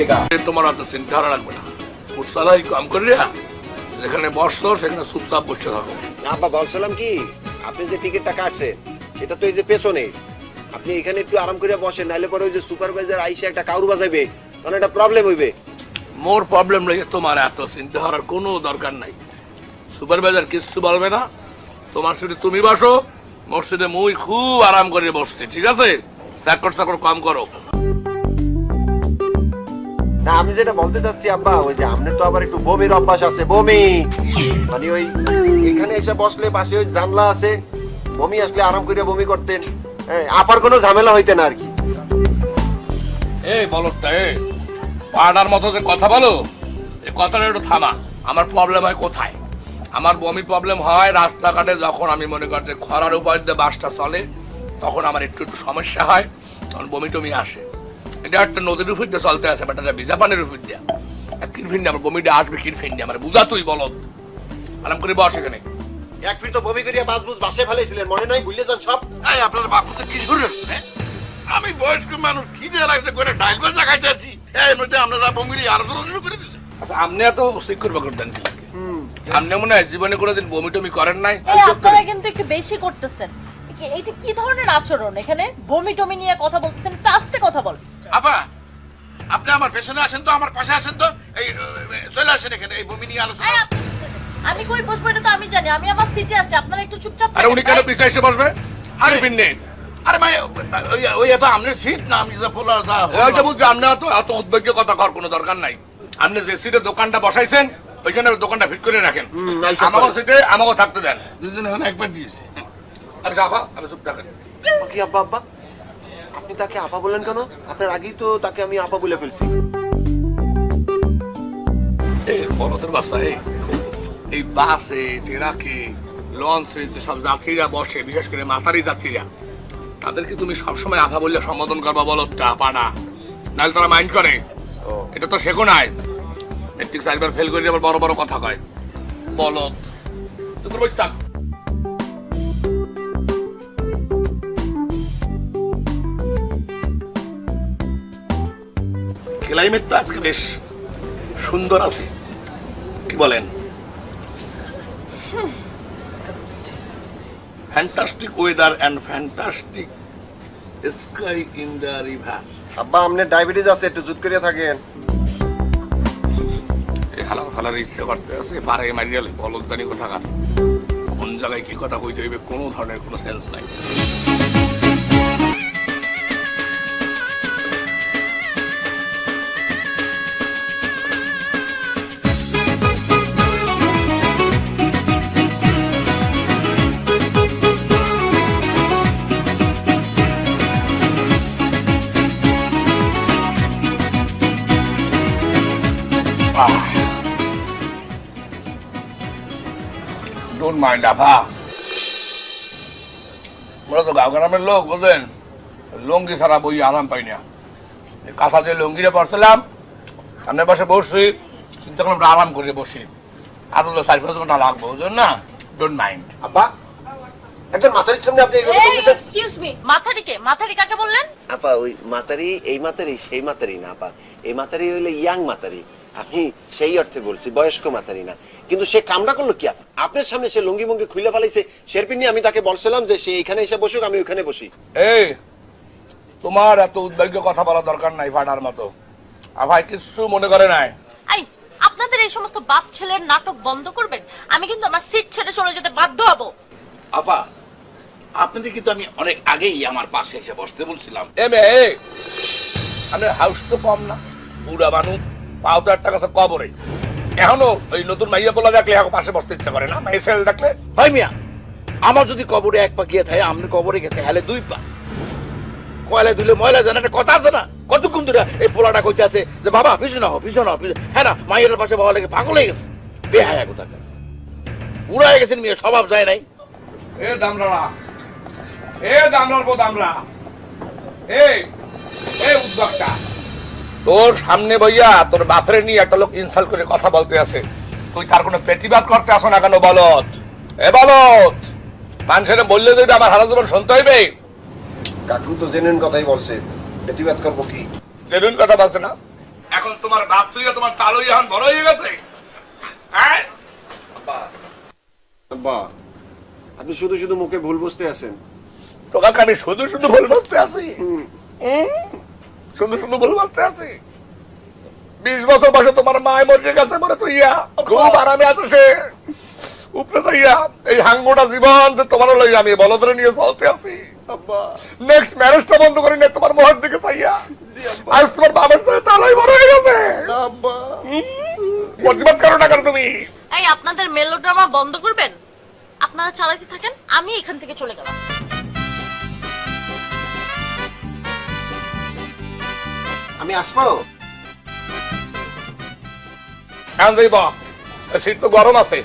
হইবে গা। তোমার অত চিন্তা রাখবে না, মুসালাই কম করে যেখানে বসতো সেখানে চুপচাপ বসে থাকো। না আব্বা, বলছিলাম কি, আপনি যে টিকিটটা কাটছেন এটা তো এই যে পেছনে, আপনি এখানে একটু আরাম করে বসেন, নাইলে পরে ওই যে সুপারভাইজার আইসে একটা কাউর বাজাইবে, তখন একটা প্রবলেম হইবে। মোর প্রবলেম রয়েছে, তোমার এত চিন্তা করার কোনো দরকার নাই। সুপারভাইজার কিছু বলবে না, তোমার সিটে তুমি বসো, মোর সিটে মুই খুব আরাম করে বসছি, ঠিক আছে? চাকর চাকর কম করো। না আমি যেটা বলতে চাচ্ছি আব্বা, ওই যে আপনার তো আবার একটু বমির অভ্যাস আছে, বমি মানে ওই এখানে এসে বসলে পাশে ওই জানলা আছে, বমি আসলে আরাম করে বমি করতেন, আপার কোনো ঝামেলা হইতে না আর কি। এই বলটা পাড়ার মতো যে কথা বলো, এই কথাটা একটু থামা। আমার প্রবলেম হয় কোথায়? আমার বমি প্রবলেম হয় রাস্তাঘাটে, যখন আমি মনে করি যে খরার উপর দিয়ে বাসটা চলে, তখন আমার একটু একটু সমস্যা হয়, তখন বমি টমি আসে। এটা একটা নদীর উপর দিয়ে চলতে আছে, বাট এটা ভিজা পানির উপর দিয়ে কিরফিন আমার বমিটা আসবে, কিরফিন আমার বুঝা তুই বলত। আরাম করে বস এখানে। এক ফিট তো বমি করিয়া বাসবুস বাসে ফেলেছিলেন, মনে নাই? ভুলে যান সব। আপনার বাপুতে কি শুরু হচ্ছে? আমি বয়স্ক মানুষ, খিদে লাগছে করে ডাইল ভাজা খাইতেছি, এর মধ্যে আপনারা বমির আলোচনা শুরু করে দিচ্ছেন। আচ্ছা আপনি এত সিকিউর করতেন কি? আপনি মনে হয় জীবনে কোনোদিন বমি টমি করেন নাই? আপনারা কিন্তু একটু বেশি করতেছেন। এটা কি ধরনের আচরণ? এখানে বমি টমি নিয়ে কথা বলতেছেন, আস্তে কথা বল। আপা, আপনি আমার পেছনে আসেন তো, আমার পাশে আসেন তো, এই চলে আসেন এখানে, এই বমি নিয়ে আলোচনা। আমি কই বসবো এটা তো আমি জানি, আমি আমার সিটে আছি, আপনারা একটু চুপচাপ আরে উনি কেন পিছনে এসে বসবে? আরে পিন্নে আরে ভাই, ওই এত আপনার সিট না, আমি যা বলার যা ওইটা বুঝছি। আপনি এত উদ্বেগ্য কথা করার কোনো দরকার নাই। আপনি যে সিটে দোকানটা বসাইছেন ওইখানে দোকানটা ফিট করে রাখেন, আমাকে সিটে আমাকে থাকতে দেন। দুজন এখন একবার দিয়েছি। আরে আপা আমি চুপ থাকেন। কি আব্বা, আব্বা আপনি তাকে আপা বলেন কেন? আপনার আগেই তো তাকে আমি আপা বলে ফেলছি। এই বলদের বাসা, এই বাসে ট্রাকে লঞ্চে যেসব যাত্রীরা বসে, বিশেষ করে মাতারি যাত্রীরা, তাদেরকে তুমি সবসময় আভা বললে সম্বোধন করবা বলদটা পানা, নাহলে তারা মাইন্ড করে। এটা তো শেখো নাই, মেট্রিক 4 বার ফেল করে আবার বড় বড় কথা কয় বলদ। তুমি বসে থাক। ক্লাইমেটটা আজকে বেশ সুন্দর আছে, কি বলেন? Fantastic weather and fantastic sky in the river. আব্বা আপনার ডায়াবেটিস আছে, একটু জুত করিয়া থাকেন। এই হালার ফালার ইচ্ছে করতে আছে, পারে মারিয়ালে বলদ জানি কোথাকার, কোন জায়গায় কি কথা কইতে হইবে কোনো ধরনের কোনো সেন্স নাই। ডোন্ট মাইন্ড আফা, আমরা তো গাঁও গ্রামের লোক, বুঝলেন, লুঙ্গি ছাড়া বই আরাম পাই না। কাঁথা দিয়ে লুঙ্গিটা পড়ছিলাম, সামনের পাশে বসছি, চিন্তা করলাম আরাম করে বসি, আরো তো 4-5 ঘন্টা লাগবে, বুঝলেন না? Don't mind. আব্বা একজন মাতারির সামনে আপনি এইভাবে বলতেছেন? এক্সকিউজ মি, মাথারিকে মাথারি কাকে বললেন? আপা ওই মাতারি, এই মাতারি সেই মাতারি না আপা, এই মাতারি হইলে ইয়াং মাতারি, আমি সেই অর্থে বলছি, বয়স্ক মাতারি না। কিন্তু সে কামটা করলো কি? আপনার সামনে সে লুঙ্গি মুঙ্গি খুলে ফেলাইছে, শেরপিন নিয়ে আমি তাকে বলছিলাম যে সে এখানে এসে বসুক, আমি ওখানে বসি। এই তোমার এত উদ্বেগ্য কথা বলা দরকার নাই ফাটার মতো। ভাই কিছু মনে করে নাই। এই আপনাদের এই সমস্ত বাপ ছেলের নাটক বন্ধ করবেন, আমি কিন্তু আমার সিট ছেড়ে চলে যেতে বাধ্য হব। আপা, আপনাদের কিন্তু আমি অনেক আগেই আমার পাশে এসে বসতে বলছিলাম। আমি হাউস তো কম না, বুড়া মানুষ, পাও তো একটা কাছে কবরে। এখনো ওই নতুন মাইয়া বলা দেখলে এখন পাশে বসতে ইচ্ছা করে না, মাইয়া ছেলে দেখলে। ভাই মিয়া, আমার যদি কবরে এক পা গিয়ে থাকে, আপনি কবরে গেছে হেলে 2 পা, কয়লা দিলে ময়লা জানা একটা কথা আছে না? কতক্ষণ ধরে এই পোলাটা কইতে আছে যে বাবা পিছনে হও, পিছনে হও, হ্যাঁ না, মাইয়ের পাশে বাবা লেগে পাগল হয়ে গেছে, বেহায়া কোথাকার, বুড়া হয়ে গেছেন মিয়া, স্বভাব যায় নাই। এ দামরা, এ দামরার বো দামরা, এই উদ্যোক্তা, তোর সামনে বইয়া তোর বাপরে নিয়ে একটা লোক ইনসাল্ট করে কথা বলতে আছে, তুই তার কোনো প্রতিবাদ করতে আসো না কেন? বলত, এ বলত, মানুষের বললে যদি আমার হারা জীবন শুনতে হইবে। কাকু তো জেনুইন কথাই বলছে, প্রতিবাদ করবো কি? জেনুইন কথা বলছে না? এখন তোমার বাপ তুই তোমার তালুই এখন বড় হয়ে গেছে। হ্যাঁ আব্বা আপনি শুধু শুধু মুখে ভুল বুঝতে আছেন। তোকে আমি শুধু শুধু ভুল বলতে আছি, শুধু শুধু ভুল বলতে আছি। 20 বছর বয়সে তোমার মায় মরে গেছে বলে তুই খুব আরামে আছে সে উপরে যাইয়া এই হাঙ্গুটা জীবন যে তোমার লইয়া আমি বলদরে নিয়ে চলতে আছি। আব্বা নেক্সট ম্যারেজটা বন্ধ করে নিয়ে তোমার মোহর দিকে চাইয়া জি আব্বা। আজ তোমার বাবার সাথে তালাই বড় হয়ে গেছে। আব্বা প্রতিবাদ করো না কেন তুমি? এই আপনাদের মেলোড্রামা বন্ধ করবেন? আপনারা চালাতে থাকেন, আমি এখান থেকে চলে গেলাম। আমি আসবো? এখন যাইব, শীত তো গরম আছে,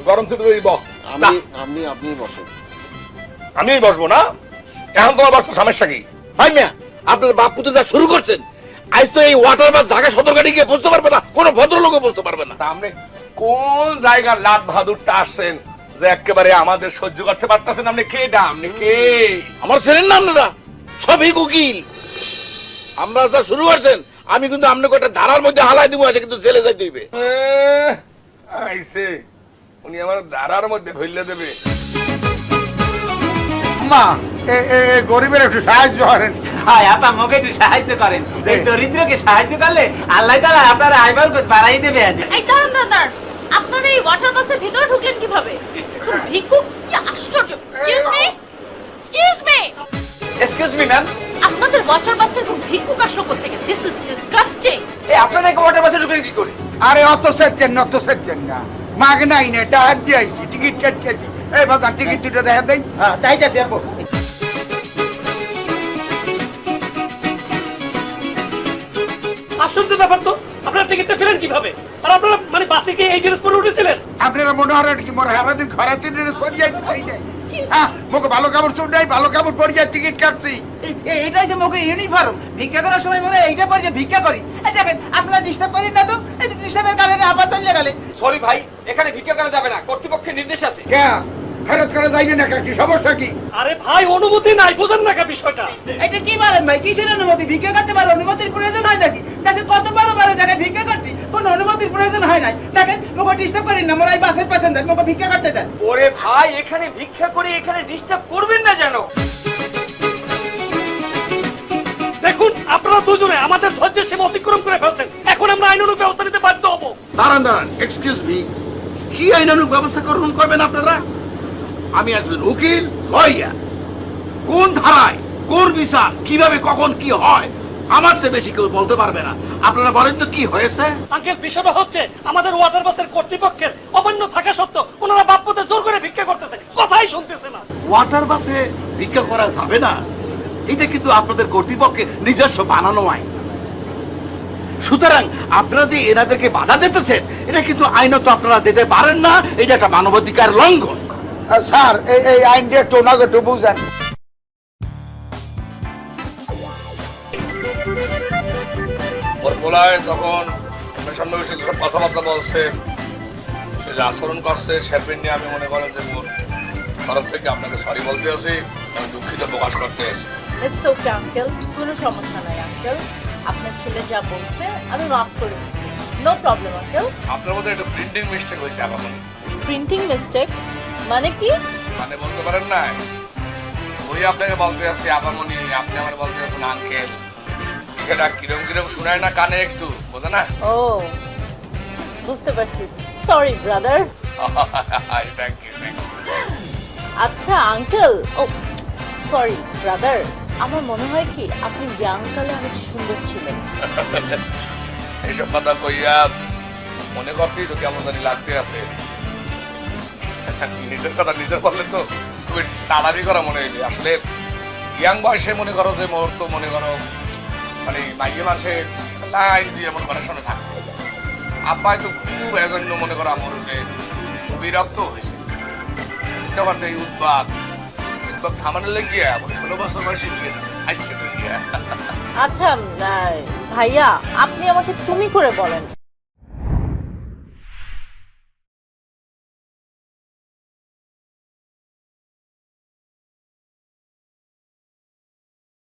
গরম শীত যাইব। আপনি বসেন। আমি বসবো না? এখন তোমার বসতো সমস্যা কি? ভাই মিয়া, আপনার বাপ পুতে যা শুরু করছেন, আজ তো এই ওয়াটার বাস ঢাকা সদরঘাটে গিয়ে বুঝতে পারবে না, কোনো ভদ্রলোকও বুঝতে পারবে না। তা আপনি কোন জায়গার লাট বাহাদুরটা আসছেন যে একেবারে আমাদের সহ্য করতে পারতেছেন? আপনি কে? আপনি কে? আমার ছেলের নাম না সবই উকিল। আমরা যা শুরু করছেন, আমি কিন্তু আপনাকে একটা ধারার মধ্যে হালাই দিব, আছে কিন্তু জেলে যাই দিবে। আইছে উনি আমার দাঁড়ার মধ্যে ফেললে দেবে। মা গরিবের একটু সাহায্য করেন। হয় আপা মোকে একটু সাহায্য করেন। এই দরিদ্রকে সাহায্য করলে আল্লাহ তাআলা আপনার আইবার বাড়াই দেবে। এই দাঁড়ান দাঁড়ান দাঁড়ান, আপনারা এই ওয়াটার বাসের ভিতরে ঢুকলেন কিভাবে? ভিক্ষুক, কি আশ্চর্য! Excuse me, excuse me, excuse me ma'am, আপনাদের ওয়াটার বাসের ভিক্ষুক আসলো কোত্থেকে? This is disgusting. এই আপনারা কি ওয়াটার বাসে ঢুকেন কি করে? আরে অত সেচ্ছেন না, মাগ নাই না, এটা হাত দিয়ে আইছি, টিকিট কেটেছি। এই বাগান টিকিট দুটো দেখা দেই। হ্যাঁ তাইতাছি আপু। আশ্চর্য ব্যাপার তো, আপনারা টিকিটটা পেলেন কিভাবে? আর আপনারা মানে বাসে কি এই ড্রেস পরে উঠেছিলেন? আপনারা মনে হয় কি মোর সারাদিন খরাতে ড্রেস পরে যাই তাই নাই? হ্যাঁ, মোকে ভালো কাপড় চোর নাই, ভালো কাপড় পরে যাই টিকিট কাটছি। এইটাই যে মোকে ইউনিফর্ম। ভিক্ষা করার সময় মনে এইটা পরে যে ভিক্ষা করি। এই দেখেন আপনারা ডিস্টার্ব করেন না তো, এই ডিস্টার্বের কারণে আবার চলে গেলে। সরি ভাই, এখানে ভিক্ষা করা যাবে না, কর্তৃপক্ষের নির্দেশ আছে। কে খরচ করা যাইবে না? কি সমস্যা কি? আরে ভাই অনুমতি নাই, বুঝেন না কা বিষয়টা? এটা কি বলেন ভাই? কিসের অনুমতি? ভিক্ষা করতে পারো, অনুমতির প্রয়োজন হয় নাকি? দেশের কত বড় বড় জায়গায় ভিক্ষা করছি, কোনো অনুমতির প্রয়োজন হয় নাই। দেখেন মোকে ডিস্টার্ব করেন না, মোরা এই বাসের প্যাসেঞ্জার, মোকে ভিক্ষা করতে দেন। ওরে ভাই, এখানে ভিক্ষা করে এখানে ডিস্টার্ব করবেন না যেন। দেখুন আপনারা দুজনে আমাদের ধৈর্যের সীমা অতিক্রম করে ফেলছেন। এখন আমরা আইনানুগ ব্যবস্থা নিতে বাধ্য হব। দাঁড়ান, এক্সকিউজ মি, কি আইনানুগ ব্যবস্থা গ্রহণ করবেন আপনারা? আমি একজন উকিল, লয়ার। কোন ধারায়, কোন বিচার, কিভাবে, কখন কি হয়, আমার চেয়ে বেশি কেউ বলতে পারবে না। আপনারা বলেন তো কি হয়েছে? আঙ্কেল, বিষয়টা হচ্ছে আমাদের ওয়াটার বাসের কর্তৃপক্ষের অমান্য থাকা সত্ত্বেও ওনারা বাপ্পতে জোর করে ভিক্ষা করতেছে, কথাই শুনতেছে না। ওয়াটার বাসে ভিক্ষা করা যাবে না, এটা কিন্তু আপনাদের কর্তৃপক্ষের নিজস্ব বানানো আইন। সুতরাং আপনারা যে এনাদেরকে বাধা দিতেছেন, এটা কিন্তু আইনত আপনারা দিতে পারেন না, এটা একটা মানবাধিকার লঙ্ঘন। স্যার এই আইন দিয়ে একটু ওনাকে একটু বুঝেন। ওর পোলায় তখন সামনে বসে সব কথাবার্তা বলছে, সে যে আচরণ করছে সেরপিন নিয়ে আমি মনে করেন যে মোর তরফ থেকে আপনাকে সরি বলতে আছি, আমি দুঃখিত প্রকাশ করতে আছি। ইটস ওকে আঙ্কেল, কোনো সমস্যা নাই আঙ্কেল। আপনার ছেলে যা বলছে আমি মাফ করে দিচ্ছি। No problem uncle. আপনার মধ্যে একটু প্রিন্টিং মিস্টেক হয়েছে আমার। প্রিন্টিং মিস্টেক মানে কি? মানে বলতে পারেন না, ওই আপনাকে বলতে আসছি আপামনি, আপনি আমার বলতে আছেন আঙ্কেল। এটা কিরম কিরম শোনায় না কানে একটু, বোঝে না? ও বুঝতে পারছি, সরি ব্রাদার। Thank you. আচ্ছা আঙ্কেল, ও সরি ব্রাদার, আমার মনে হয় কি আপনি ইয়াং কালে অনেক সুন্দর ছিলেন। এইসব কথা কইয়া মনে করতেই তো কেমন জানি লাগতে আছে। নিজের কথা নিজের বললে তো খুব তাড়াতাড়ি করা মনে হইলে, আসলে ইয়াং বয়সে মনে করো যে মোর তো মনে করো মানে মাইয়ে মানুষে লাইন দিয়ে মনে করে শোনে থাকতে, আব্বাই তো খুব এজন্য মনে করো আমার খুব বিরক্ত হয়েছে। তখন এই উৎপাত থামানো লেগিয়া 16 বছর বয়সে গিয়ে আচ্ছা ভাইয়া, আপনি আমাকে তুমি করে বলেন,